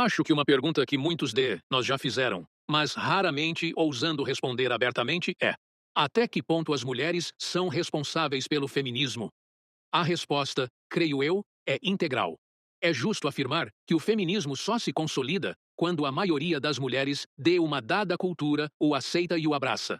Acho que uma pergunta que muitos de nós já fizeram, mas raramente ousando responder abertamente é: até que ponto as mulheres são responsáveis pelo feminismo? A resposta, creio eu, é integral. É justo afirmar que o feminismo só se consolida quando a maioria das mulheres de uma dada cultura o aceita e o abraça.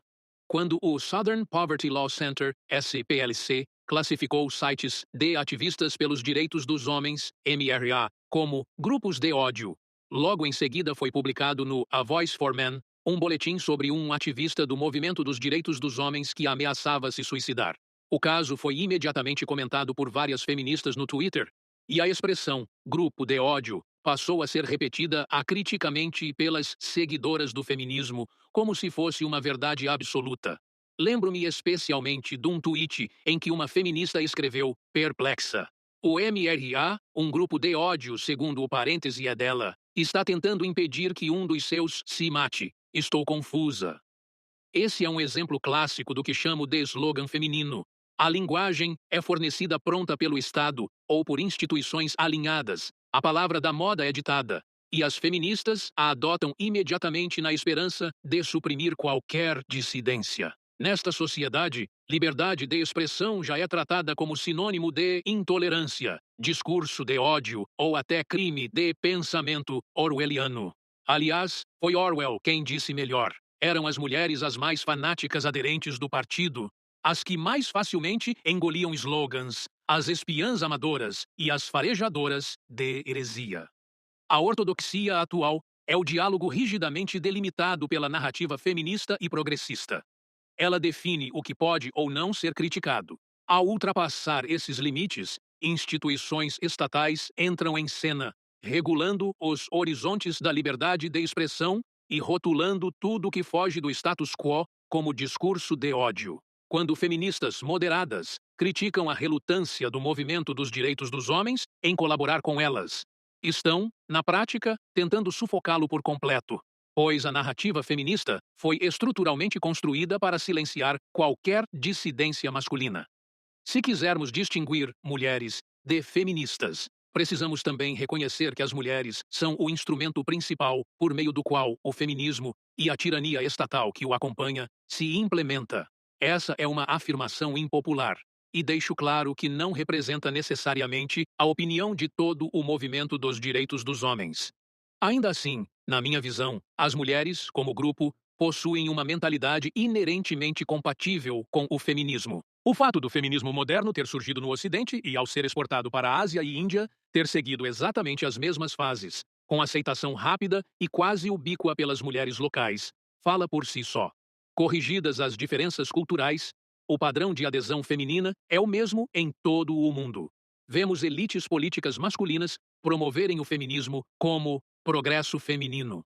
Quando o Southern Poverty Law Center, SPLC, classificou sites de ativistas pelos direitos dos homens, MRA, como grupos de ódio, logo em seguida foi publicado no A Voice for Men um boletim sobre um ativista do movimento dos direitos dos homens que ameaçava se suicidar. O caso foi imediatamente comentado por várias feministas no Twitter, e a expressão grupo de ódio passou a ser repetida acriticamente pelas seguidoras do feminismo, como se fosse uma verdade absoluta. Lembro-me especialmente de um tweet em que uma feminista escreveu, perplexa: o MRA, um grupo de ódio, segundo o parêntese é dela, está tentando impedir que um dos seus se mate. Estou confusa. Esse é um exemplo clássico do que chamo de slogan feminino. A linguagem é fornecida pronta pelo Estado ou por instituições alinhadas. A palavra da moda é ditada. E as feministas a adotam imediatamente na esperança de suprimir qualquer dissidência. Nesta sociedade, liberdade de expressão já é tratada como sinônimo de intolerância, discurso de ódio ou até crime de pensamento orwelliano. Aliás, foi Orwell quem disse melhor: eram as mulheres as mais fanáticas aderentes do partido, as que mais facilmente engoliam slogans, as espiãs amadoras e as farejadoras de heresia. A ortodoxia atual é o diálogo rigidamente delimitado pela narrativa feminista e progressista. Ela define o que pode ou não ser criticado. Ao ultrapassar esses limites, instituições estatais entram em cena, regulando os horizontes da liberdade de expressão e rotulando tudo que foge do status quo como discurso de ódio. Quando feministas moderadas criticam a relutância do movimento dos direitos dos homens em colaborar com elas, estão, na prática, tentando sufocá-lo por completo, pois a narrativa feminista foi estruturalmente construída para silenciar qualquer dissidência masculina. Se quisermos distinguir mulheres de feministas, precisamos também reconhecer que as mulheres são o instrumento principal por meio do qual o feminismo e a tirania estatal que o acompanha se implementa. Essa é uma afirmação impopular, e deixo claro que não representa necessariamente a opinião de todo o movimento dos direitos dos homens. Ainda assim, na minha visão, as mulheres, como grupo, possuem uma mentalidade inerentemente compatível com o feminismo. O fato do feminismo moderno ter surgido no Ocidente e, ao ser exportado para a Ásia e Índia, ter seguido exatamente as mesmas fases, com aceitação rápida e quase ubíqua pelas mulheres locais, fala por si só. Corrigidas as diferenças culturais, o padrão de adesão feminina é o mesmo em todo o mundo. Vemos elites políticas masculinas promoverem o feminismo como progresso feminino.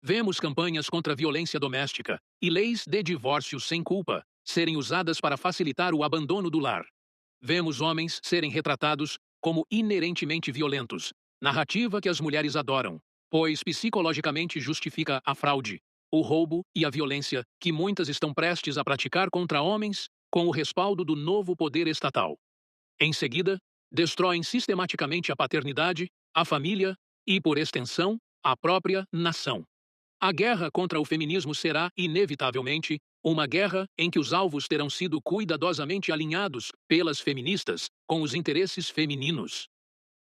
Vemos campanhas contra a violência doméstica e leis de divórcio sem culpa serem usadas para facilitar o abandono do lar. Vemos homens serem retratados como inerentemente violentos, narrativa que as mulheres adoram, pois psicologicamente justifica a fraude, o roubo e a violência que muitas estão prestes a praticar contra homens com o respaldo do novo poder estatal. Em seguida, destroem sistematicamente a paternidade, a família e, por extensão, a própria nação. A guerra contra o feminismo será, inevitavelmente, uma guerra em que os alvos terão sido cuidadosamente alinhados pelas feministas com os interesses femininos.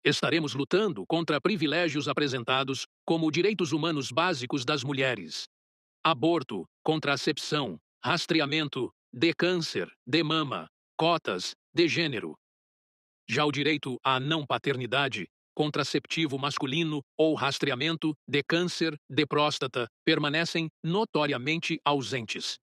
Estaremos lutando contra privilégios apresentados como direitos humanos básicos das mulheres: aborto, contracepção, rastreamento, de câncer, de mama, cotas, de gênero. Já o direito à não paternidade, contraceptivo masculino ou rastreamento de câncer de próstata permanecem notoriamente ausentes.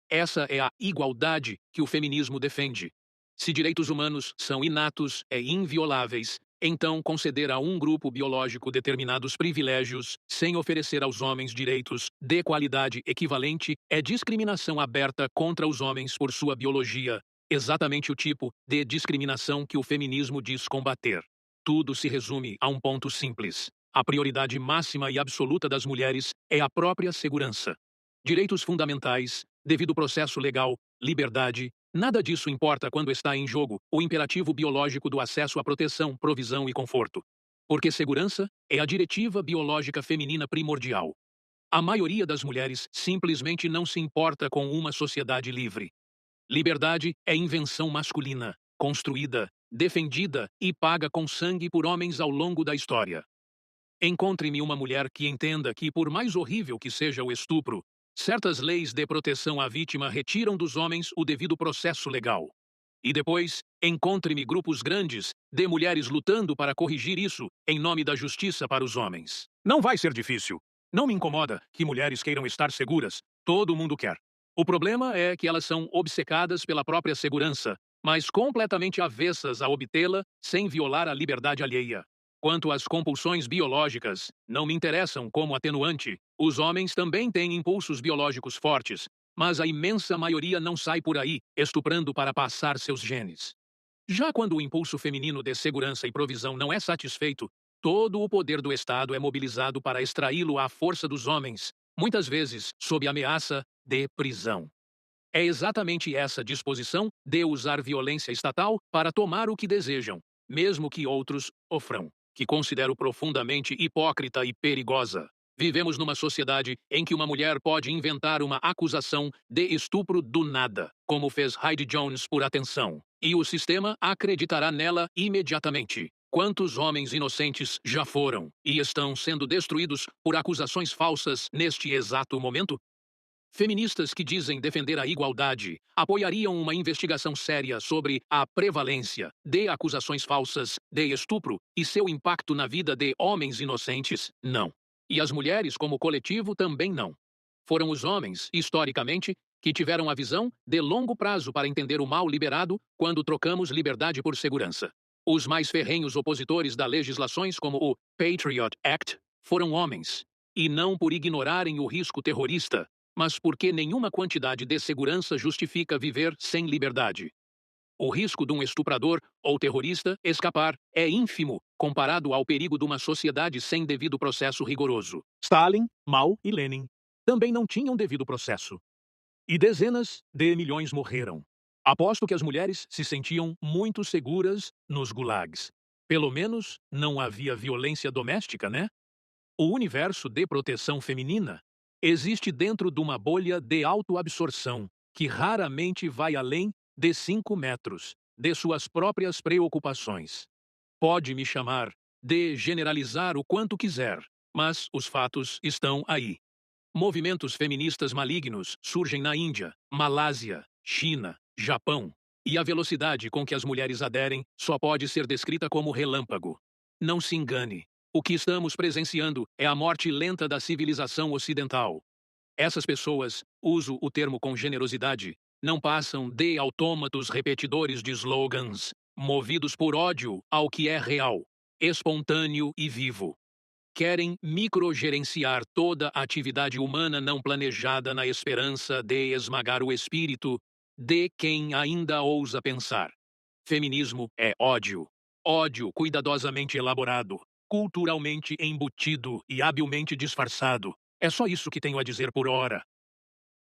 Essa é a igualdade que o feminismo defende. Se direitos humanos são inatos e invioláveis, então conceder a um grupo biológico determinados privilégios sem oferecer aos homens direitos de qualidade equivalente é discriminação aberta contra os homens por sua biologia, exatamente o tipo de discriminação que o feminismo diz combater. Tudo se resume a um ponto simples: a prioridade máxima e absoluta das mulheres é a própria segurança. Direitos fundamentais, devido processo legal, liberdade, nada disso importa quando está em jogo o imperativo biológico do acesso à proteção, provisão e conforto. Porque segurança é a diretiva biológica feminina primordial. A maioria das mulheres simplesmente não se importa com uma sociedade livre. Liberdade é invenção masculina, construída, defendida e paga com sangue por homens ao longo da história. Encontre-me uma mulher que entenda que, por mais horrível que seja o estupro, certas leis de proteção à vítima retiram dos homens o devido processo legal. E depois, encontre-me grupos grandes de mulheres lutando para corrigir isso em nome da justiça para os homens. Não vai ser difícil. Não me incomoda que mulheres queiram estar seguras. Todo mundo quer. O problema é que elas são obcecadas pela própria segurança, mas completamente avessas a obtê-la sem violar a liberdade alheia. Quanto às compulsões biológicas, não me interessam como atenuante. Os homens também têm impulsos biológicos fortes, mas a imensa maioria não sai por aí, estuprando para passar seus genes. Já quando o impulso feminino de segurança e provisão não é satisfeito, todo o poder do Estado é mobilizado para extraí-lo à força dos homens, muitas vezes sob ameaça de prisão. É exatamente essa disposição de usar violência estatal para tomar o que desejam, mesmo que outros ofram, que considero profundamente hipócrita e perigosa. Vivemos numa sociedade em que uma mulher pode inventar uma acusação de estupro do nada, como fez Heidi Jones por atenção, e o sistema acreditará nela imediatamente. Quantos homens inocentes já foram e estão sendo destruídos por acusações falsas neste exato momento? Feministas que dizem defender a igualdade apoiariam uma investigação séria sobre a prevalência de acusações falsas de estupro e seu impacto na vida de homens inocentes? Não. E as mulheres, como coletivo, também não. Foram os homens, historicamente, que tiveram a visão de longo prazo para entender o mal liberado quando trocamos liberdade por segurança. Os mais ferrenhos opositores das legislações como o Patriot Act foram homens, e não por ignorarem o risco terrorista, mas porque nenhuma quantidade de segurança justifica viver sem liberdade. O risco de um estuprador ou terrorista escapar é ínfimo comparado ao perigo de uma sociedade sem devido processo rigoroso. Stalin, Mao e Lenin também não tinham devido processo. E dezenas de milhões morreram. Aposto que as mulheres se sentiam muito seguras nos gulags. Pelo menos não havia violência doméstica, né? O universo de proteção feminina existe dentro de uma bolha de autoabsorção que raramente vai além de 5 metros de suas próprias preocupações. Pode me chamar de generalizar o quanto quiser, mas os fatos estão aí. Movimentos feministas malignos surgem na Índia, Malásia, China, Japão, e a velocidade com que as mulheres aderem só pode ser descrita como relâmpago. Não se engane. O que estamos presenciando é a morte lenta da civilização ocidental. Essas pessoas, uso o termo com generosidade, não passam de autômatos repetidores de slogans, movidos por ódio ao que é real, espontâneo e vivo. Querem microgerenciar toda a atividade humana não planejada na esperança de esmagar o espírito de quem ainda ousa pensar. Feminismo é ódio. Ódio cuidadosamente elaborado, culturalmente embutido e habilmente disfarçado. É só isso que tenho a dizer por hora.